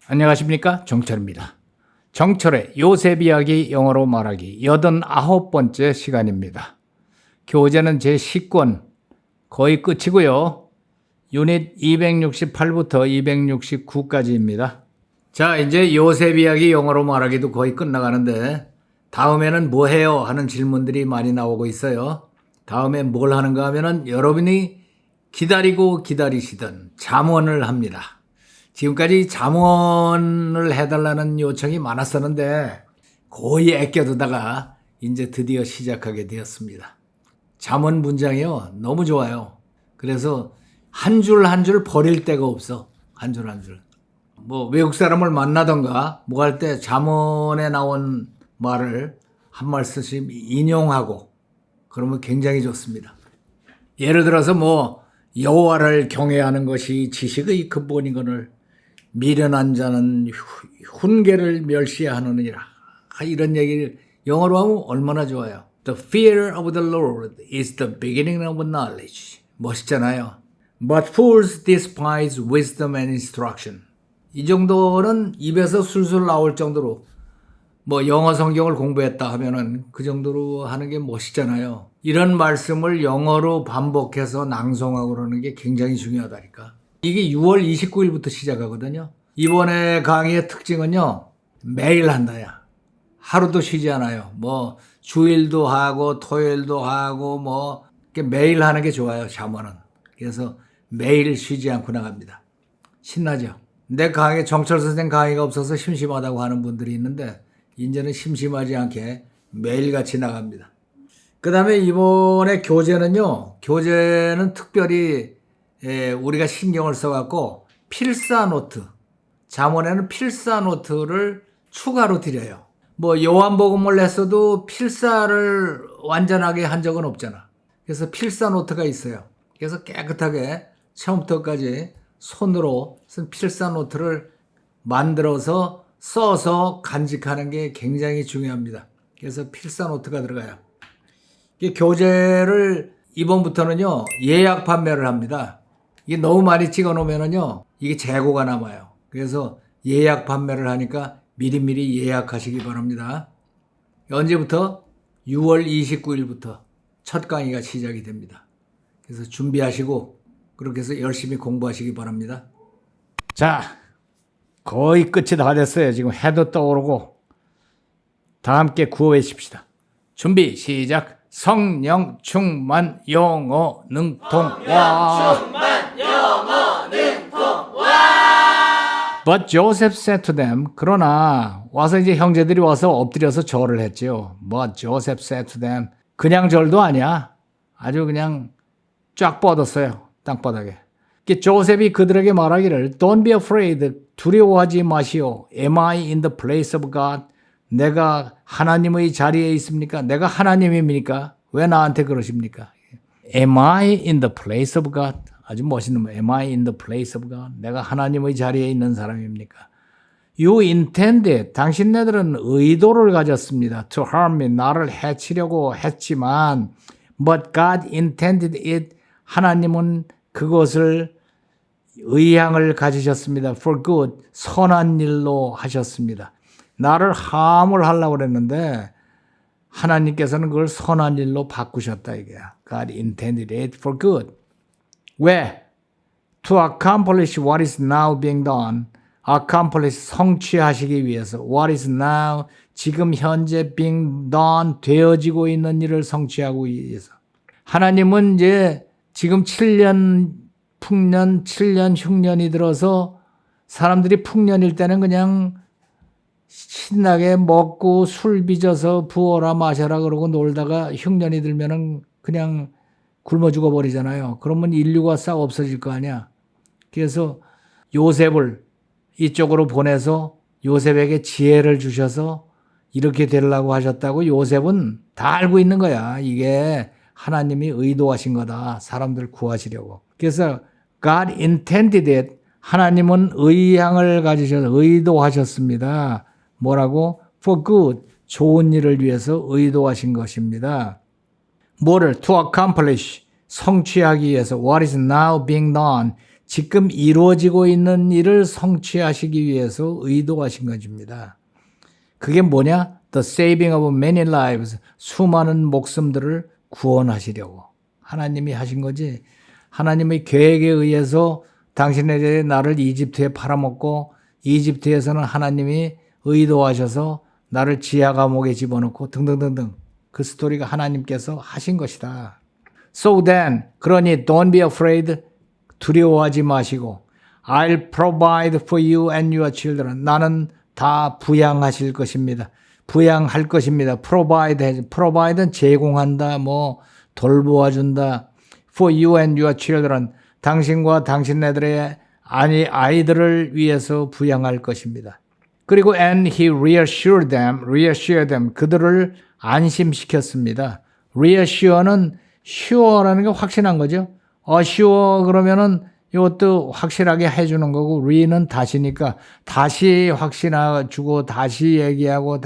안녕하십니까, 정철입니다. 정철의 요셉 이야기 영어로 말하기 89번째 시간입니다. 교재는 제 10권 거의 끝이고요. 유닛 268부터 269까지입니다. 자, 이제 요셉 이야기 영어로 말하기도 거의 끝나가는데 다음에는 뭐 해요? 하는 질문들이 많이 나오고 있어요. 다음에 뭘 하는가 하면은 여러분이 기다리고 기다리시던 잠원을 합니다. 지금까지 잠원을 해달라는 요청이 많았었는데 거의 아껴두다가 이제 드디어 시작하게 되었습니다. 잠원 문장이요, 너무 좋아요. 그래서 한 줄 한 줄 버릴 데가 없어. 한 줄 한 줄. 뭐 외국 사람을 만나던가 뭐 할 때 잠원에 나온 말을 한 말씀씩 인용하고 그러면 굉장히 좋습니다. 예를 들어서 뭐 여호와를 경외하는 것이 지식의 근본이거늘 미련한 자는 훈계를 멸시하느니라. 이런 얘기를 영어로 하면 얼마나 좋아요. The fear of the Lord is the beginning of knowledge. 멋있잖아요. But fools despise wisdom and instruction. 이 정도는 입에서 술술 나올 정도로 뭐 영어 성경을 공부했다 하면은 그 정도로 하는 게 멋있잖아요. 이런 말씀을 영어로 반복해서 낭송하고 그러는 게 굉장히 중요하다니까. 이게 6월 29일부터 시작하거든요. 이번에 강의의 특징은요, 매일 한다야. 하루도 쉬지 않아요. 뭐 주일도 하고 토요일도 하고 뭐 매일 하는 게 좋아요, 잠원은. 그래서 매일 쉬지 않고 나갑니다. 신나죠? 내 강의, 정철 선생 강의가 없어서 심심하다고 하는 분들이 있는데 이제는 심심하지 않게 매일같이 나갑니다. 그 다음에 이번에 교재는요, 교재는 특별히 우리가 신경을 써갖고 필사 노트, 잠언에는 필사 노트를 추가로 드려요. 뭐 요한복음을 했어도 필사를 완전하게 한 적은 없잖아. 그래서 필사 노트가 있어요. 그래서 깨끗하게 처음부터까지 손으로 쓴 필사 노트를 만들어서 써서 간직하는 게 굉장히 중요합니다. 그래서 필사 노트가 들어가요. 교재를 이번부터는요, 예약 판매를 합니다. 이게 너무 많이 찍어 놓으면은요, 이게 재고가 남아요. 그래서 예약 판매를 하니까 미리미리 예약하시기 바랍니다. 언제부터? 6월 29일부터 첫 강의가 시작이 됩니다. 그래서 준비하시고 그렇게 해서 열심히 공부하시기 바랍니다. 자, 거의 끝이 다 됐어요. 지금 해도 떠오르고 다 함께 구호 외칩시다. 준비 시작. 성령 충만 영어 능통와. 충만 영어 능통와. But Joseph said to them. 그러나 와서 이제 형제들이 와서 엎드려서 절을 했죠. But Joseph said to them. 그냥 절도 아니야. 아주 그냥 쫙 뻗었어요. 땅바닥에. 조셉이 그들에게 말하기를 Don't be afraid. 두려워하지 마시오. Am I in the place of God? 내가 하나님의 자리에 있습니까? 내가 하나님입니까? 왜 나한테 그러십니까? Am I in the place of God? 아주 멋있는 말. Am I in the place of God? 내가 하나님의 자리에 있는 사람입니까? You intended. 당신네들은 의도를 가졌습니다. To harm me. 나를 해치려고 했지만 But God intended it. 하나님은 그것을 의향을 가지셨습니다. For good. 선한 일로 하셨습니다. 나를 함을 하려고 그랬는데 하나님께서는 그걸 선한 일로 바꾸셨다 이게야. God intended it for good. 왜? To accomplish what is now being done. accomplish 성취하시기 위해서. what is now 지금 현재 being done 되어지고 있는 일을 성취하기 위해서. 하나님은 이제 지금 7년 풍년, 7년 흉년이 들어서 사람들이 풍년일 때는 그냥 신나게 먹고 술 빚어서 부어라 마셔라 그러고 놀다가 흉년이 들면은 그냥 굶어 죽어 버리잖아요. 그러면 인류가 싹 없어질 거 아니야. 그래서 요셉을 이쪽으로 보내서 요셉에게 지혜를 주셔서 이렇게 되려고 하셨다고 요셉은 다 알고 있는 거야. 이게 하나님이 의도하신 거다. 사람들 구하시려고. 그래서 God intended it. 하나님은 의향을 가지셔서 의도하셨습니다. 뭐라고? For good. 좋은 일을 위해서 의도하신 것입니다. 뭐를? To accomplish. 성취하기 위해서. What is now being done. 지금 이루어지고 있는 일을 성취하시기 위해서 의도하신 것입니다. 그게 뭐냐? The saving of many lives. 수많은 목숨들을 구원하시려고. 하나님이 하신 거지. 하나님의 계획에 의해서 당신의 나를 이집트에 팔아먹고 이집트에서는 하나님이 의도하셔서 나를 지하 감옥에 집어넣고 등등등등. 그 스토리가 하나님께서 하신 것이다. So then, 그러니 don't be afraid. 두려워하지 마시고 I'll provide for you and your children. 나는 다 부양하실 것입니다. 부양할 것입니다. provide는 제공한다, 뭐 돌보아준다. for you and your children. 당신과 당신네들의 아이들을 위해서 부양할 것입니다. 그리고 and he reassured them. 그들을 안심시켰습니다. reassure는 sure라는 게 확신한 거죠. assure 그러면은 이것도 확실하게 해주는 거고 re는 다시니까 다시 확신해주고 다시 얘기하고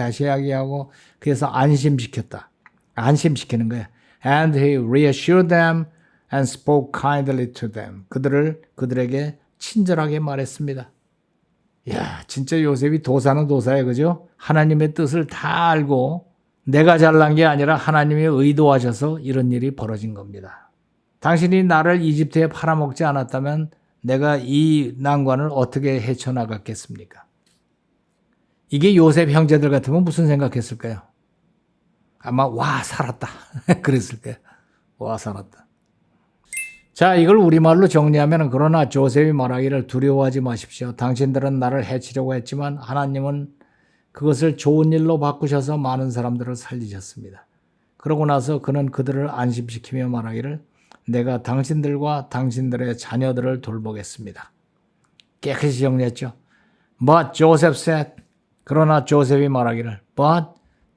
그래서 안심시켰다. 안심시키는 거야. And he reassured them and spoke kindly to them. 그들에게 친절하게 말했습니다. 이야, 진짜 요셉이 도사는 도사야, 그죠? 하나님의 뜻을 다 알고 내가 잘난 게 아니라 하나님이 의도하셔서 이런 일이 벌어진 겁니다. 당신이 나를 이집트에 팔아먹지 않았다면 내가 이 난관을 어떻게 헤쳐나갔겠습니까? 이게 요셉 형제들 같으면 무슨 생각했을까요? 아마 와 살았다 그랬을 거예요. 와 살았다. 자, 이걸 우리말로 정리하면 그러나 조셉이 말하기를 두려워하지 마십시오. 당신들은 나를 해치려고 했지만 하나님은 그것을 좋은 일로 바꾸셔서 많은 사람들을 살리셨습니다. 그러고 나서 그는 그들을 안심시키며 말하기를 내가 당신들과 당신들의 자녀들을 돌보겠습니다. 깨끗이 정리했죠. But Joseph said, 그러나 조셉이 말하기를 But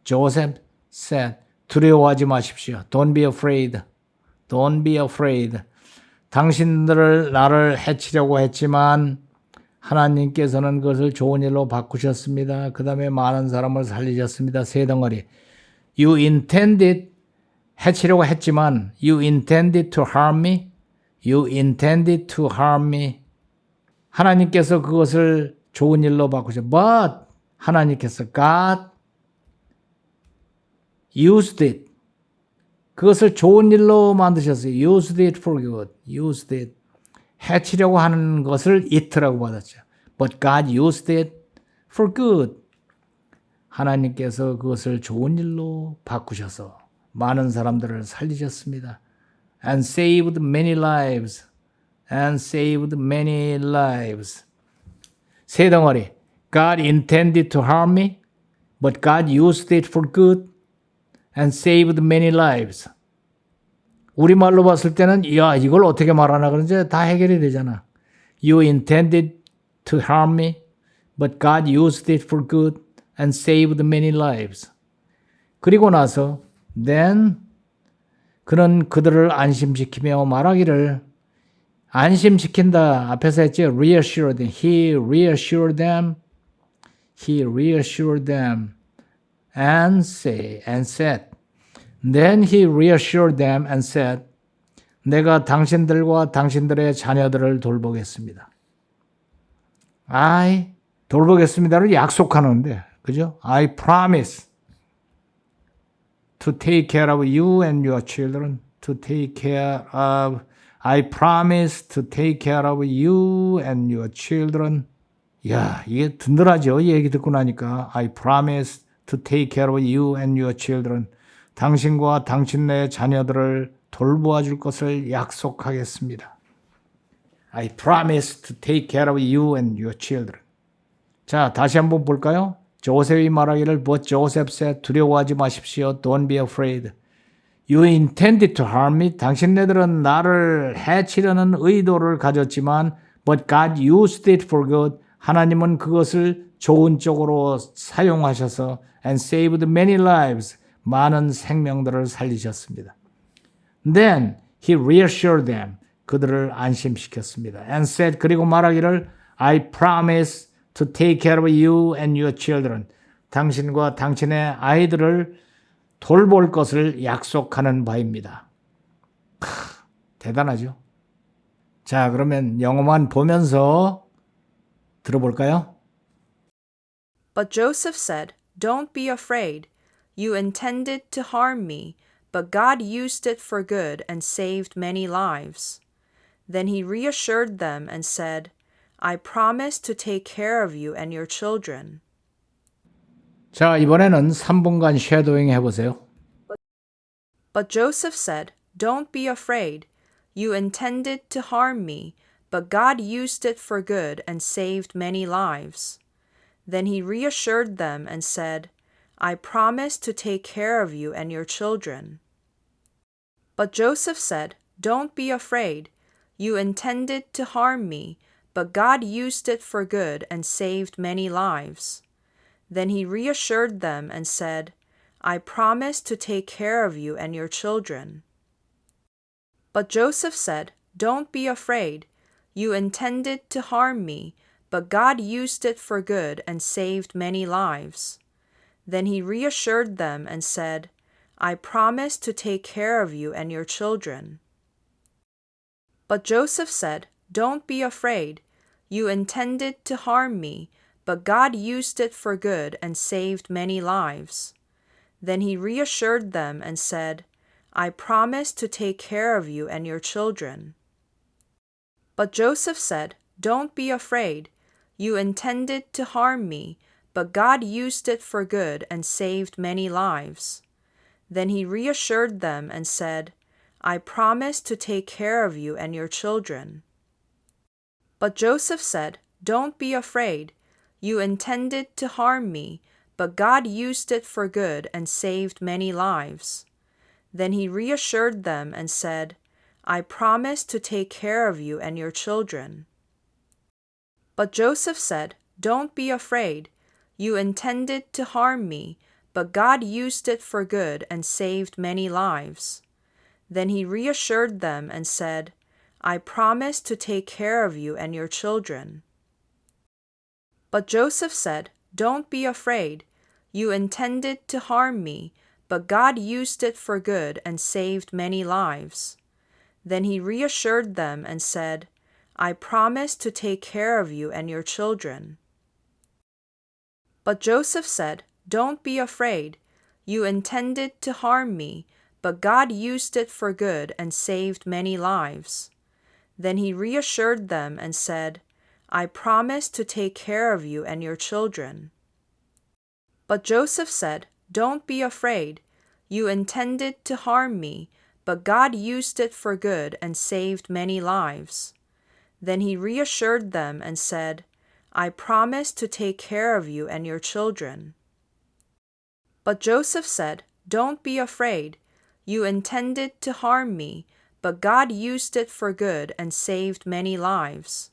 Joseph said, 두려워하지 마십시오. Don't be afraid. Don't be afraid. 당신들을 나를 해치려고 했지만 하나님께서는 그것을 좋은 일로 바꾸셨습니다. 그 다음에 많은 사람을 살리셨습니다. 세 덩어리. You intended 해치려고 했지만 You intended to harm me. You intended to harm me. 하나님께서 그것을 좋은 일로 바꾸셨. But 하나님께서 God used it. 그것을 좋은 일로 만드셨어요. Used it for good. Used it. 해치려고 하는 것을 it라고 받았죠. But God used it for good. 하나님께서 그것을 좋은 일로 바꾸셔서 많은 사람들을 살리셨습니다. And saved many lives. And saved many lives. 세 덩어리. God intended to harm me, but God used it for good and saved many lives. 우리말로 봤을 때는 야, 이걸 어떻게 말하나 그런지 다 해결이 되잖아. You intended to harm me, but God used it for good and saved many lives. 그리고 나서 then 그는 그들을 안심시키며 말하기를 안심시킨다. 앞에서 했죠. reassured them. He reassured them. He reassured them and said. Then he reassured them and said, 내가 당신들과 당신들의 자녀들을 돌보겠습니다. 돌보겠습니다를 약속하는데, 그죠? I promise to take care of you and your children. I promise to take care of you and your children. 야, 이게 든든하죠. 이 얘기 듣고 나니까. I promise to take care of you and your children. 당신과 당신네 자녀들을 돌보아 줄 것을 약속하겠습니다. I promise to take care of you and your children. 자, 다시 한번 볼까요? 조셉이 말하기를 But Joseph said, 두려워하지 마십시오. Don't be afraid. You intended to harm me. 당신네들은 나를 해치려는 의도를 가졌지만 But God used it for good. 하나님은 그것을 좋은 쪽으로 사용하셔서 and saved many lives. 많은 생명들을 살리셨습니다. Then he reassured them. 그들을 안심시켰습니다. And said, 그리고 말하기를 I promise to take care of you and your children. 당신과 당신의 아이들을 돌볼 것을 약속하는 바입니다. 대단하죠. 자, 그러면 영어만 보면서 들어볼까요? But Joseph said, "Don't be afraid. You intended to harm me, but God used it for good and saved many lives." Then he reassured them and said, "I promise to take care of you and your children." 자, 이번에는 3분간 쉐도잉 해보세요. But Joseph said, "Don't be afraid. You intended to harm me, but God used it for good and saved many lives." Then he reassured them and said, "I promise to take care of you and your children." But Joseph said, "Don't be afraid. You intended to harm me, but God used it for good and saved many lives." Then he reassured them and said, "I promise to take care of you and your children." But Joseph said, "Don't be afraid. You intended to harm me, but God used it for good and saved many lives." Then he reassured them and said, "I promise to take care of you and your children." But Joseph said, "Don't be afraid. You intended to harm me, but God used it for good and saved many lives." Then he reassured them and said, "I promise to take care of you and your children." But Joseph said, "Don't be afraid. You intended to harm me, but God used it for good and saved many lives." Then he reassured them and said, "I promise to take care of you and your children." But Joseph said, "Don't be afraid. You intended to harm me, but God used it for good and saved many lives." Then he reassured them and said, "I promise to take care of you and your children." But Joseph said, "Don't be afraid. You intended to harm me, but God used it for good and saved many lives." Then he reassured them and said, "I promise to take care of you and your children." But Joseph said, "Don't be afraid. You intended to harm me, but God used it for good and saved many lives." Then he reassured them and said, "I promise to take care of you and your children." But Joseph said, "Don't be afraid. You intended to harm me, but God used it for good and saved many lives." Then he reassured them and said, "I promise to take care of you and your children." But Joseph said, "Don't be afraid. You intended to harm me, but God used it for good and saved many lives." Then he reassured them and said, "I promise to take care of you and your children." But Joseph said, "Don't be afraid. You intended to harm me, but God used it for good and saved many lives."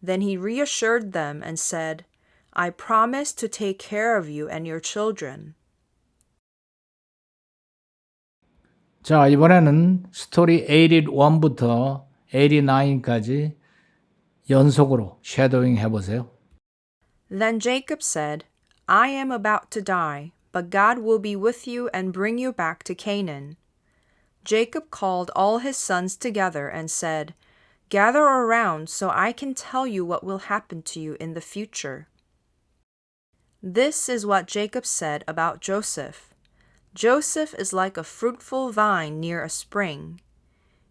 Then he reassured them and said, "I promise to take care of you and your children." 자, 이번에는 스토리 81부터 89까지 연속으로 쉐도잉 해보세요. Then Jacob said, "I am about to die, but God will be with you and bring you back to Canaan." Jacob called all his sons together and said, "Gather around so I can tell you what will happen to you in the future." This is what Jacob said about Joseph. "Joseph is like a fruitful vine near a spring.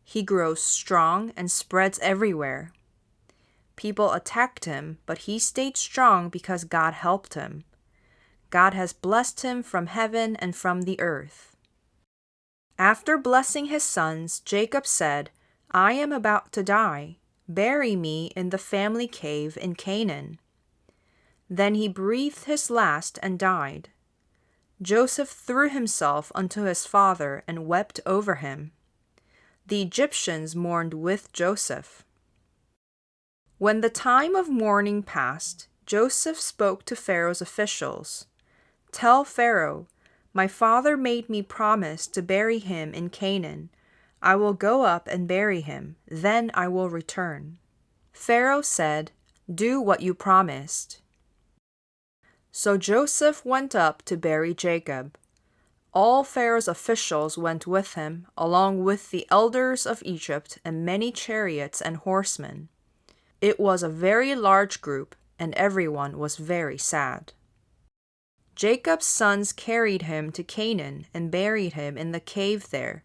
He grows strong and spreads everywhere. People attacked him, but he stayed strong because God helped him. God has blessed him from heaven and from the earth." After blessing his sons, Jacob said, "I am about to die. Bury me in the family cave in Canaan." Then he breathed his last and died. Joseph threw himself onto his father and wept over him. The Egyptians mourned with Joseph. When the time of mourning passed, Joseph spoke to Pharaoh's officials. "Tell Pharaoh, my father made me promise to bury him in Canaan. I will go up and bury him, then I will return." Pharaoh said, "Do what you promised." So Joseph went up to bury Jacob. All Pharaoh's officials went with him, along with the elders of Egypt and many chariots and horsemen. It was a very large group, and everyone was very sad. Jacob's sons carried him to Canaan and buried him in the cave there.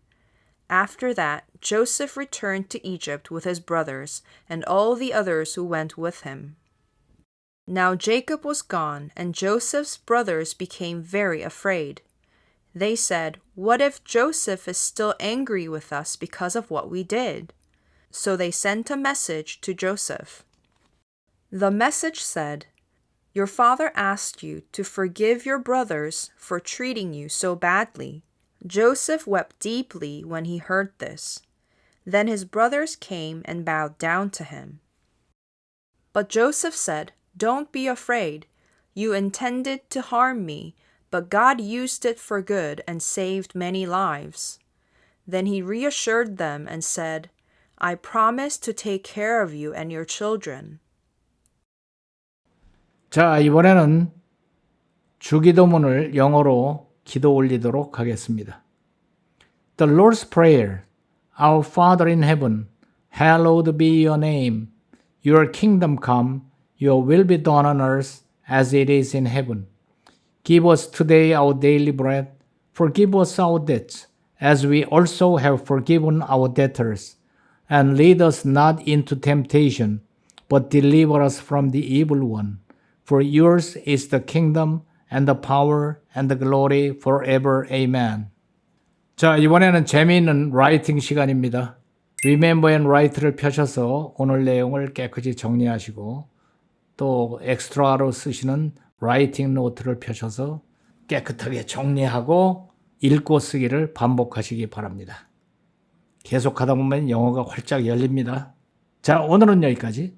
After that, Joseph returned to Egypt with his brothers and all the others who went with him. Now Jacob was gone, and Joseph's brothers became very afraid. They said, "What if Joseph is still angry with us because of what we did?" So they sent a message to Joseph. The message said, "Your father asked you to forgive your brothers for treating you so badly." Joseph wept deeply when he heard this. Then his brothers came and bowed down to him. But Joseph said, "Don't be afraid. You intended to harm me, but God used it for good and saved many lives." Then he reassured them and said, "I promise to take care of you and your children." 자, 이번에는 주기도문을 영어로 기도 올리도록 하겠습니다. The Lord's Prayer. Our Father in heaven, hallowed be your name. Your kingdom come, your will be done on earth as it is in heaven. Give us today our daily bread. Forgive us our debts, as we also have forgiven our debtors. And lead us not into temptation, but deliver us from the evil one. For yours is the kingdom and the power and the glory forever. Amen. 자, 이번에는 재미있는 라이팅 시간입니다. Remember and Write를 펴셔서 오늘 내용을 깨끗이 정리하시고 또 엑스트라로 쓰시는 라이팅 노트를 펴셔서 깨끗하게 정리하고 읽고 쓰기를 반복하시기 바랍니다. 계속하다 보면 영어가 활짝 열립니다. 자, 오늘은 여기까지.